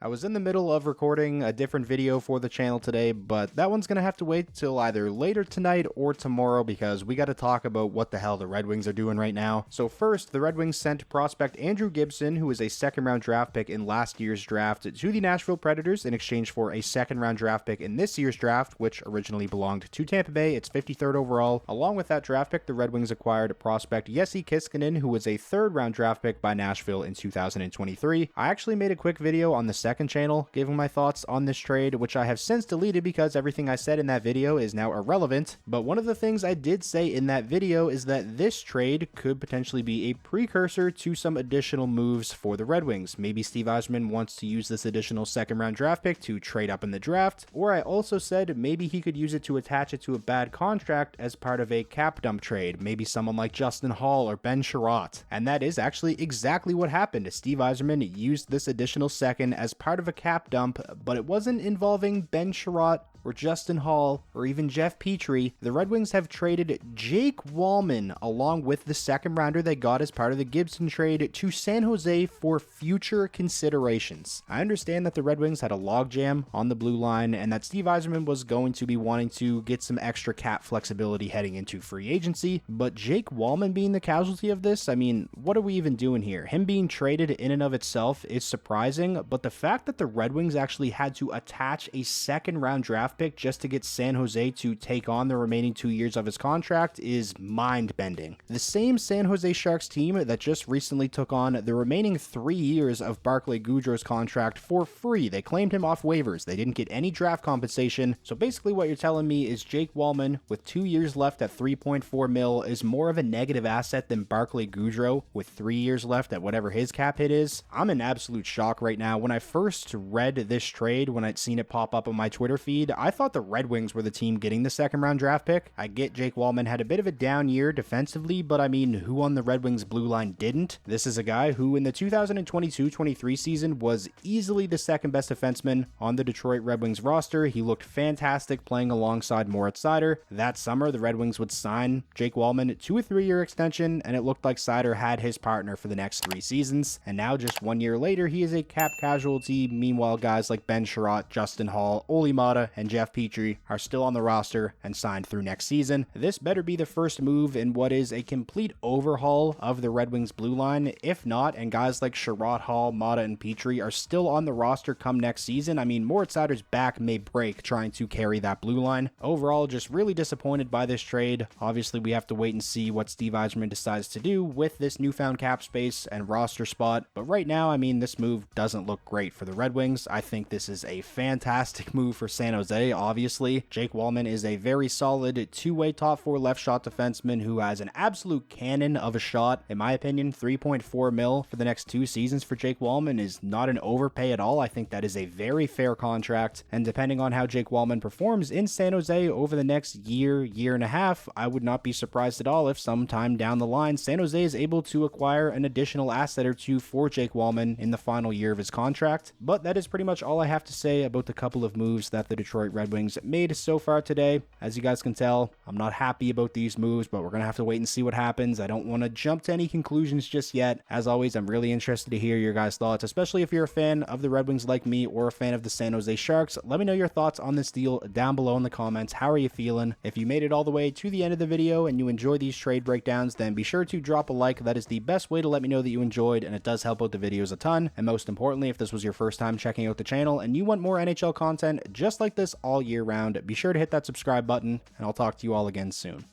I was in the middle of recording a different video for the channel today, but that one's gonna have to wait till either later tonight or tomorrow because we gotta talk about what the hell the Red Wings are doing right now. So first, the Red Wings sent prospect Andrew Gibson, who was a second-round draft pick in last year's draft, to the Nashville Predators in exchange for a second-round draft pick in this year's draft, which originally belonged to Tampa Bay. It's 53rd overall. Along with that draft pick, the Red Wings acquired prospect Jesse Kiskinen, who was a third-round draft pick by Nashville in 2023. I actually made a quick video on the second channel giving my thoughts on this trade, which I have since deleted because everything I said in that video is now irrelevant. But one of the things I did say in that video is that this trade could potentially be a precursor to some additional moves for the Red Wings. Maybe Steve Yzerman wants to use this additional second-round draft pick to trade up in the draft, or I also said maybe he could use it to attach it to a bad contract as part of a cap dump trade, maybe someone like Justin Hall or Ben Sherratt. And that is actually exactly what happened. Steve Yzerman used this additional second as part of a cap dump, but it wasn't involving Ben Sherratt or Justin Hall or even Jeff Petrie. The Red Wings have traded Jake Wallman along with the second rounder they got as part of the Gibson trade to San Jose for future considerations. I understand that the Red Wings had a logjam on the blue line and that Steve Yzerman was going to be wanting to get some extra cap flexibility heading into free agency, but Jake Wallman being the casualty of this, I mean, what are we even doing here? Him being traded in and of itself is surprising, but the fact that the Red Wings actually had to attach a second round draft pick just to get San Jose to take on the remaining 2 years of his contract is mind-bending. The same San Jose Sharks team that just recently took on the remaining 3 years of Barclay Goodrow's contract for free. They claimed him off waivers. They didn't get any draft compensation. So basically what you're telling me is Jake Wallman with 2 years left at $3.4 million is more of a negative asset than Barclay Goodrow with 3 years left at whatever his cap hit is. I'm in absolute shock right now. When I first read this trade, when I'd seen it pop up on my Twitter feed, I thought the Red Wings were the team getting the second round draft pick. I get Jake Wallman had a bit of a down year defensively, but I mean, who on the Red Wings blue line didn't? This is a guy who in the 2022-23 season was easily the second best defenseman on the Detroit Red Wings roster. He looked fantastic playing alongside Moritz Seider. That summer, the Red Wings would sign Jake Wallman to a 3-year extension, and it looked like Seider had his partner for the next 3 seasons. And now just 1 year later, he is a cap casualty. Meanwhile, guys like Ben Sherratt, Justin Hall, Olli Maatta, and Jeff Petrie are still on the roster and signed through next season. This better be the first move in what is a complete overhaul of the Red Wings blue line. If not, and guys like Sherratt, Hall, Maatta, and Petrie are still on the roster come next season, I mean, Moritz Seider's back may break trying to carry that blue line. Overall, just really disappointed by this trade. Obviously, we have to wait and see what Steve Yzerman decides to do with this newfound cap space and roster spot. But right now, I mean, this move doesn't look great for the Red Wings. I think this is a fantastic move for San Jose, obviously. Jake Wallman is a very solid two-way top 4 left shot defenseman who has an absolute cannon of a shot. In my opinion, $3.4 million for the next 2 seasons for Jake Wallman is not an overpay at all. I think that is a very fair contract, and depending on how Jake Wallman performs in San Jose over the next year and a half, I would not be surprised at all if sometime down the line San Jose is able to acquire an additional asset or two for Jake Wallman in the final year of his contract. But that is pretty much all I have to say about the couple of moves that the Detroit Red Wings made so far today. As you guys can tell, I'm not happy about these moves, but we're gonna have to wait and see what happens. I don't want to jump to any conclusions just yet. As always, I'm really interested to hear your guys' thoughts, especially if you're a fan of the Red Wings like me or a fan of the San Jose Sharks. Let me know your thoughts on this deal down below in the comments. How are you feeling? If you made it all the way to the end of the video and you enjoy these trade breakdowns, then be sure to drop a like. That is the best way to let me know that you enjoyed, and it does help out the videos a ton. And most importantly, if this was your first time checking out the channel and you want more NHL content just like this all year round, be sure to hit that subscribe button, and I'll talk to you all again soon.